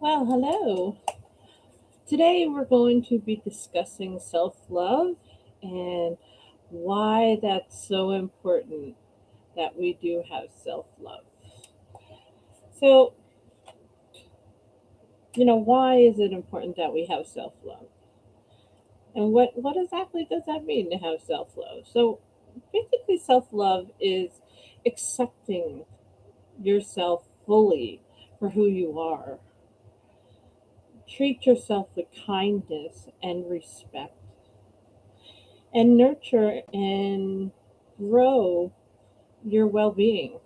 Well, hello. Today we're going to be discussing self love and why that's so important that we do have self love. So, why is it important that we have self love? And what exactly does that mean to have self love? So, basically, self love is accepting yourself fully for who you are. Treat yourself with kindness and respect and nurture and grow your well being.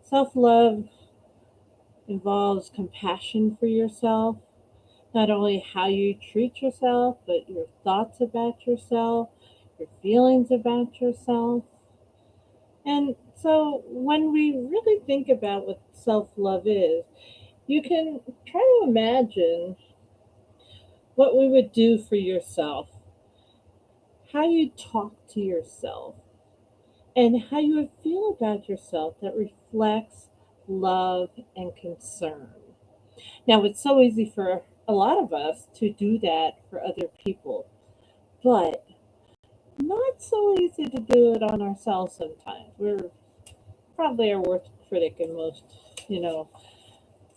Self love involves compassion for yourself, not only how you treat yourself, but your thoughts about yourself, your feelings about yourself. And so when we really think about what self love is, you can try to imagine what we would do for yourself, how you talk to yourself, and how you would feel about yourself that reflects love and concern. Now, it's so easy for a lot of us to do that for other people, but not so easy to do it on ourselves sometimes. We're probably our worst critic in most, you know,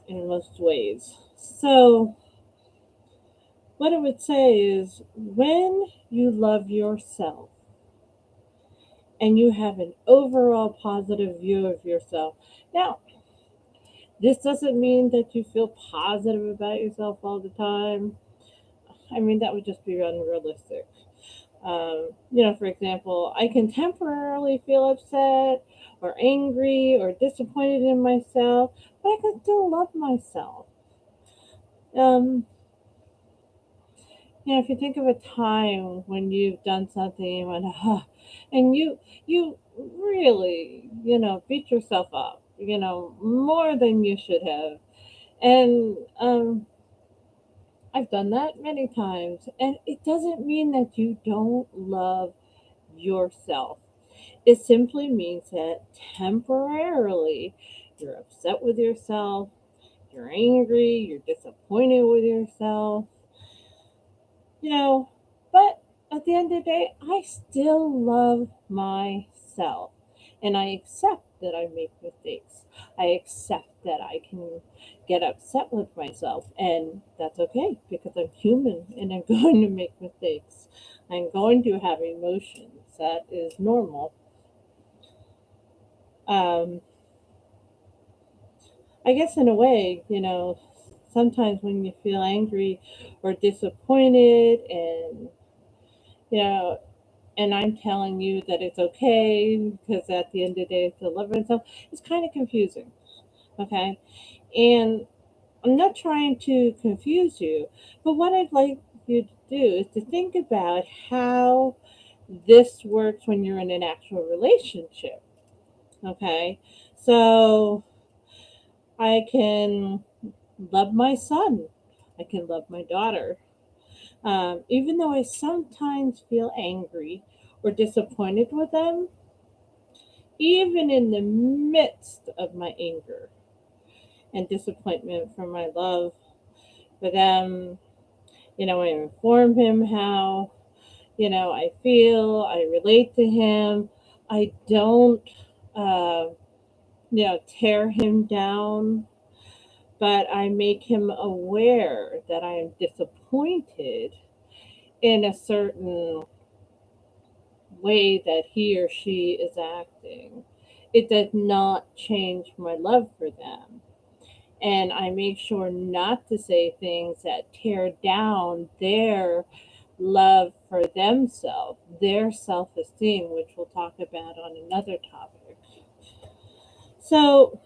in most ways. So, what I would say is when you love yourself and you have an overall positive view of yourself. Now, this doesn't mean that you feel positive about yourself all the time. I mean, that would just be unrealistic. For example, I can temporarily feel upset or angry or disappointed in myself, but I can still love myself. Um, if you think of a time when you've done something and went, and you really, beat yourself up, more than you should have, and I've done that many times, and it doesn't mean that you don't love yourself. It simply means that temporarily you're upset with yourself, you're angry, you're disappointed with yourself, you know, but at the end of the day, I still love myself. And I accept that I make mistakes. I accept that I can get upset with myself. And that's okay because I'm human and I'm going to make mistakes. I'm going to have emotions. That is normal. Um, I guess in a way, sometimes when you feel angry or disappointed you know, and I'm telling you that it's okay because at the end of the day, it's a love itself. It's kind of confusing, okay? And I'm not trying to confuse you, but what I'd like you to do is to think about how this works when you're in an actual relationship, okay? So I can love my son, I can love my daughter, even though I sometimes feel angry or disappointed with them, even in the midst of my anger and disappointment for my love for them, I inform him how, I feel, I relate to him. I don't, uh, tear him down, but I make him aware that I am disappointed in a certain way that he or she is acting. It does not change my love for them. And I make sure not to say things that tear down their love for themselves, their self esteem, which we'll talk about on another topic. So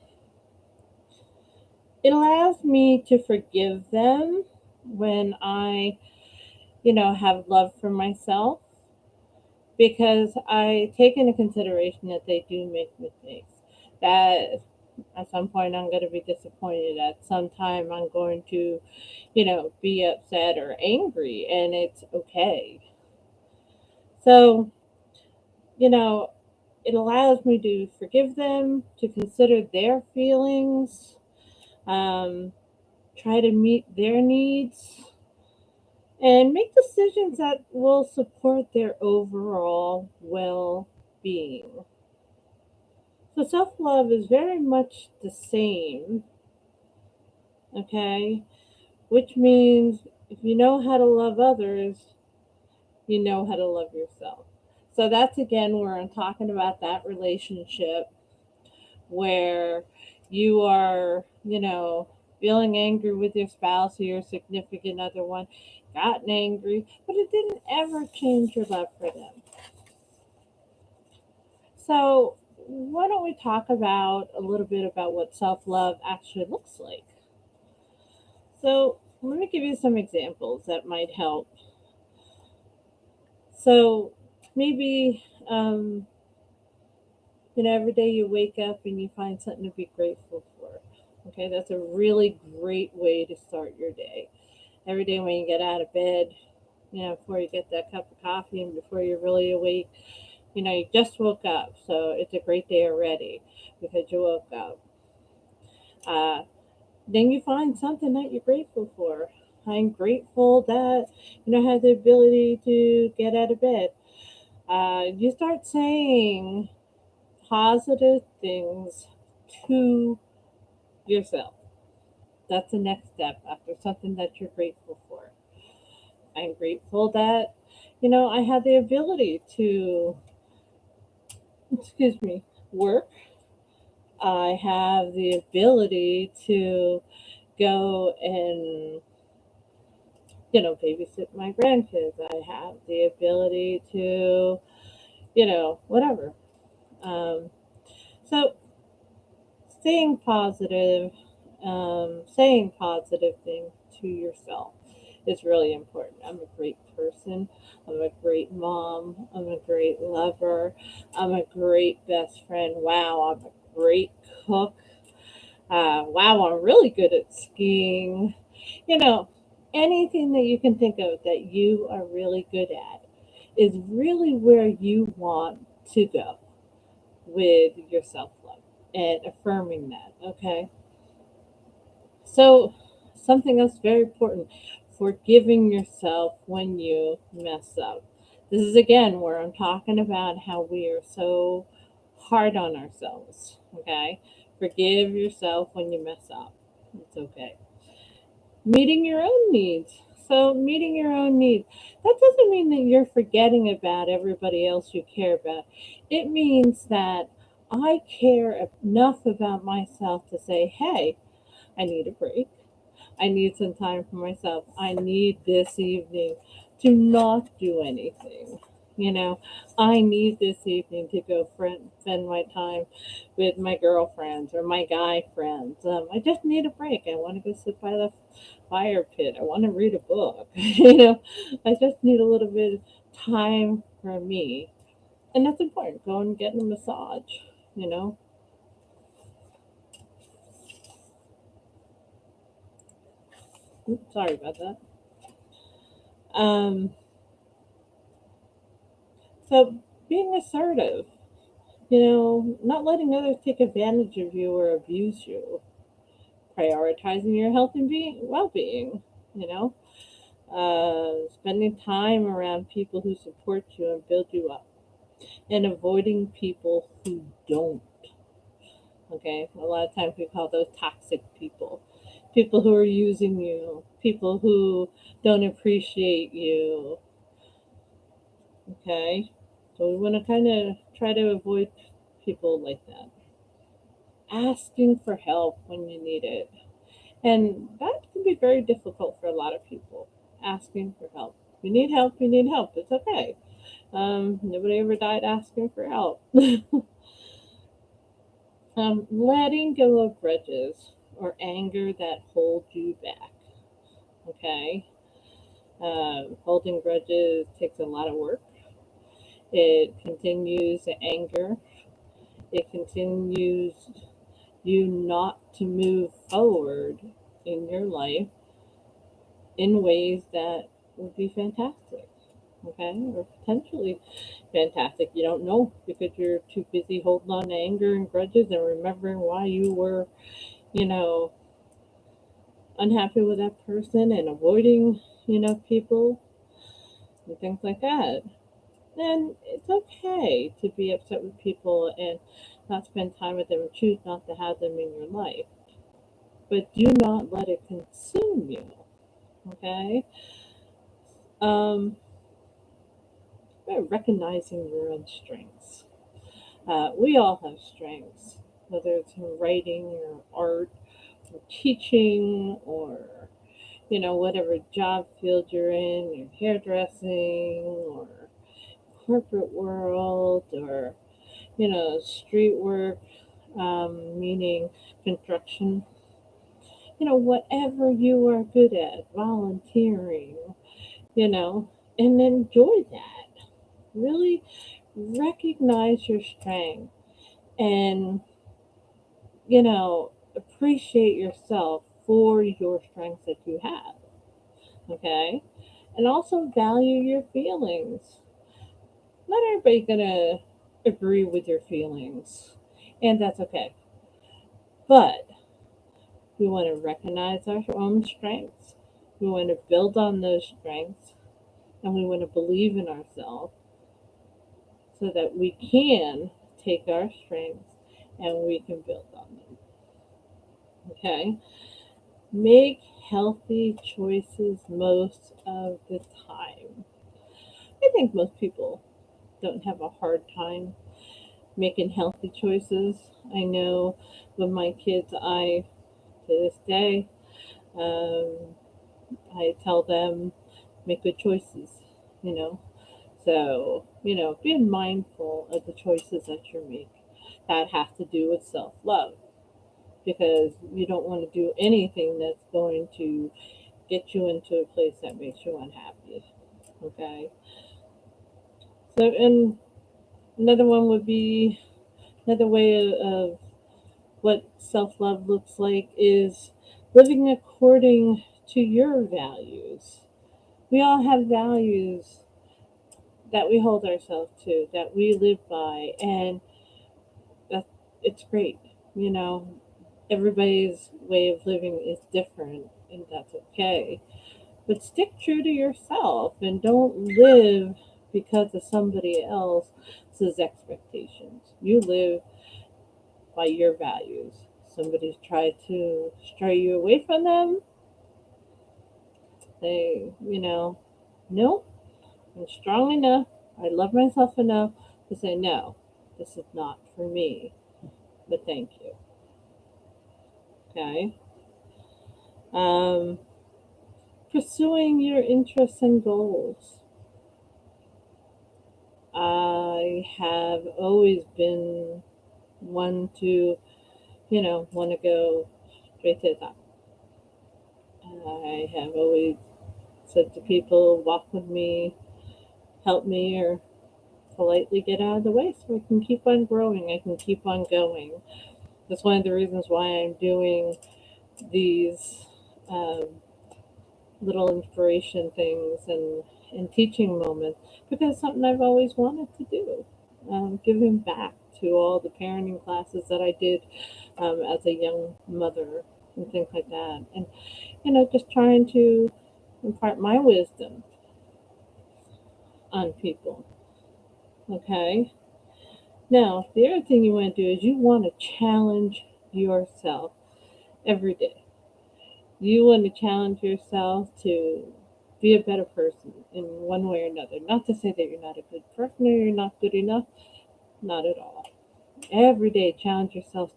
it allows me to forgive them when I, have love for myself because I take into consideration that they do make mistakes. That at some point I'm going to be disappointed. At some time I'm going to, be upset or angry, and it's okay. So, you know, it allows me to forgive them, to consider their feelings, um, try to meet their needs, and make decisions that will support their overall well being. So, self love is very much the same, okay? Which means if you know how to love others, you know how to love yourself. So, that's again where I'm talking about that relationship where you are, feeling angry with your spouse or your significant other one, gotten angry, but it didn't ever change your love for them. So, why don't we talk about a little bit about what self love actually looks like? So, let me give you some examples that might help. So, maybe, every day you wake up and you find something to be grateful for. Okay, that's a really great way to start your day. Every day when you get out of bed, before you get that cup of coffee and before you're really awake, you just woke up. So it's a great day already because you woke up. Uh, then you find something that you're grateful for. I'm grateful that, I have the ability to get out of bed. You start saying positive things to yourself. That's the next step after something that you're grateful for. I'm grateful that, I have the ability to, excuse me, work. I have the ability to go and, babysit my grandkids. I have the ability to, whatever. Um, so staying positive, saying positive things to yourself is really important. I'm a great person. I'm a great mom. I'm a great lover. I'm a great best friend. Wow, I'm a great cook. Wow, I'm really good at skiing. You know, anything that you can think of that you are really good at is really where you want to go with your self love and affirming that. Okay. So, something else very important, forgiving yourself when you mess up. This is again where I'm talking about how we are so hard on ourselves. Okay. Forgive yourself when you mess up. It's okay. Meeting your own needs. So, meeting your own needs. That doesn't mean that you're forgetting about everybody else you care about. It means that I care enough about myself to say, hey, I need a break. I need some time for myself. I need this evening to not do anything. You know, I need this evening to go spend my time with my girlfriends or my guy friends. I just need a break. I want to go sit by the fire pit. I want to read a book. I just need a little bit of time for me. And that's important. Go and get a massage, you know. Oops, sorry about that. Um, so being assertive, not letting others take advantage of you or abuse you, prioritizing your health and well-being, you know, spending time around people who support you and build you up, and avoiding people who don't. Okay, a lot of times we call those toxic people, people who are using you, people who don't appreciate you. Okay, so we want to kind of try to avoid people like that. Asking for help when you need it. And that can be very difficult for a lot of people. Asking for help. You need help, you need help. It's okay. Nobody ever died asking for help. Letting go of grudges or anger that hold you back. Okay. Holding grudges takes a lot of work. It continues the anger. It continues you not to move forward in your life in ways that would be fantastic, okay, or potentially fantastic. You don't know because you're too busy holding on to anger and grudges and remembering why you were, you know, unhappy with that person and avoiding, people and things like that, then it's okay to be upset with people and not spend time with them and choose not to have them in your life. But do not let it consume you, okay? Um, recognizing your own strengths. We all have strengths, whether it's in writing or art or teaching or, whatever job field you're in, your hairdressing or corporate world or, street work, meaning construction, whatever you are good at, volunteering, you know, and enjoy that. Really recognize your strength and, appreciate yourself for your strengths that you have. Okay. And also value your feelings. Not everybody's gonna agree with your feelings. And that's okay. But we want to recognize our own strengths. We want to build on those strengths and we want to believe in ourselves so that we can take our strengths and we can build on them. Okay? Make healthy choices most of the time. I think most people don't have a hard time making healthy choices. I know with my kids, to this day, um, I tell them, make good choices, you know. So, being mindful of the choices that you make. That has to do with self love because you don't want to do anything that's going to get you into a place that makes you unhappy. Okay. So, and another one would be another way of what self love looks like is living according to your values. We all have values that we hold ourselves to, that we live by, and that it's great. You know, everybody's way of living is different, and that's okay. But stick true to yourself and don't live because of somebody else's expectations. You live by your values. Somebody's tried to stray you away from them. Nope, I'm strong enough. I love myself enough to say, no, this is not for me, but thank you. Okay. Um, Pursuing your interests and goals. I have always been one to, want to go straight to the top. I have always said to people, walk with me, help me, or politely get out of the way so I can keep on growing. I can keep on going. That's one of the reasons why I'm doing these um, little inspiration things and teaching moments because it's something I've always wanted to do. Giving back to all the parenting classes that I did as a young mother and things like that. And, just trying to impart my wisdom on people. Okay. Now, the other thing you want to do is you want to challenge yourself every day. You want to challenge yourself to be a better person in one way or another. Not to say that you're not a good person or you're not good enough, not at all. Every day, challenge yourself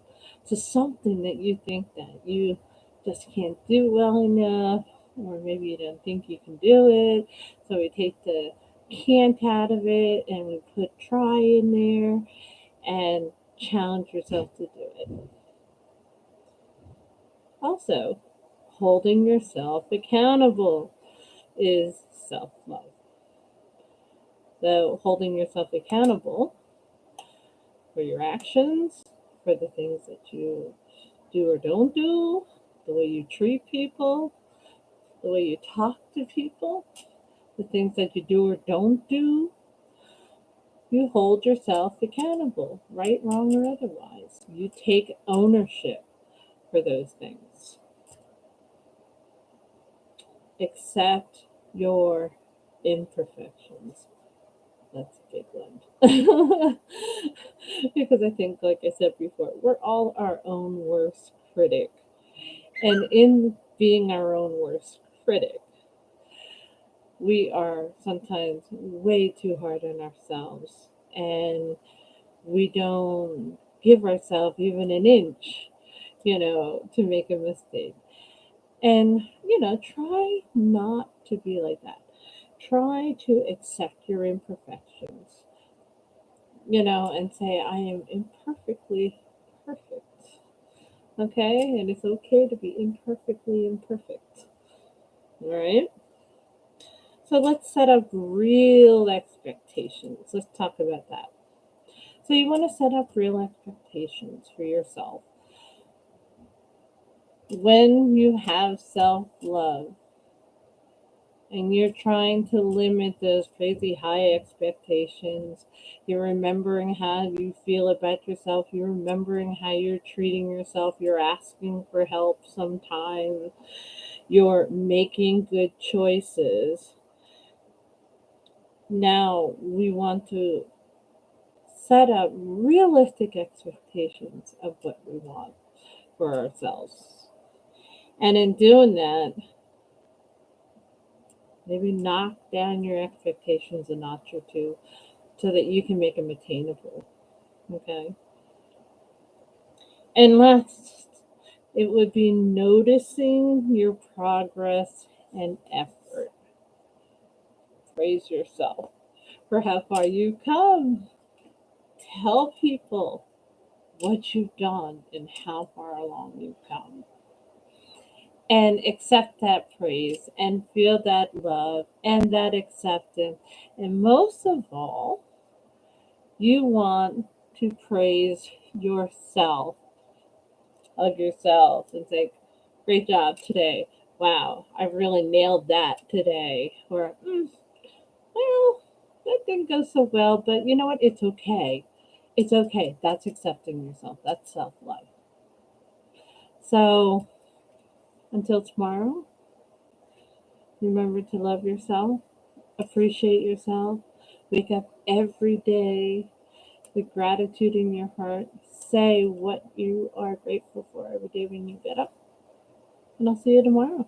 to something that you think that you just can't do well enough, or maybe you don't think you can do it. So we take the can't out of it and we put try in there and challenge yourself to do it. Also, holding yourself accountable is self love. So, holding yourself accountable for your actions, for the things that you do or don't do, the way you treat people, the way you talk to people, the things that you do or don't do, you hold yourself accountable, right, wrong, or otherwise. You take ownership for those things. Accept your imperfections. That's a big one. Because I think, like I said before, we're all our own worst critic. And in being our own worst critic, we are sometimes way too hard on ourselves. And we don't give ourselves even an inch, to make a mistake. And, try not to be like that. Try to accept your imperfections, and say, I am imperfectly perfect. Okay? And it's okay to be imperfectly imperfect. All right? So let's set up real expectations. Let's talk about that. So you want to set up real expectations for yourself. When you have self love, and you're trying to limit those crazy high expectations. You're remembering how you feel about yourself. You're remembering how you're treating yourself. You're asking for help sometimes. You're making good choices. Now we want to set up realistic expectations of what we want for ourselves. And in doing that, maybe knock down your expectations a notch or two so that you can make them attainable. Okay. And last, it would be noticing your progress and effort. Praise yourself for how far you've come. Tell people what you've done and how far along you've come. And accept that praise and feel that love and that acceptance. And most of all, you want to praise yourself, hug yourself, and say, great job today. Wow, I really nailed that today. Or, well, that didn't go so well, but you know what? It's okay. It's okay. That's accepting yourself. That's self love. So, until tomorrow, remember to love yourself, appreciate yourself, wake up every day with gratitude in your heart. Say what you are grateful for every day when you get up. And I'll see you tomorrow.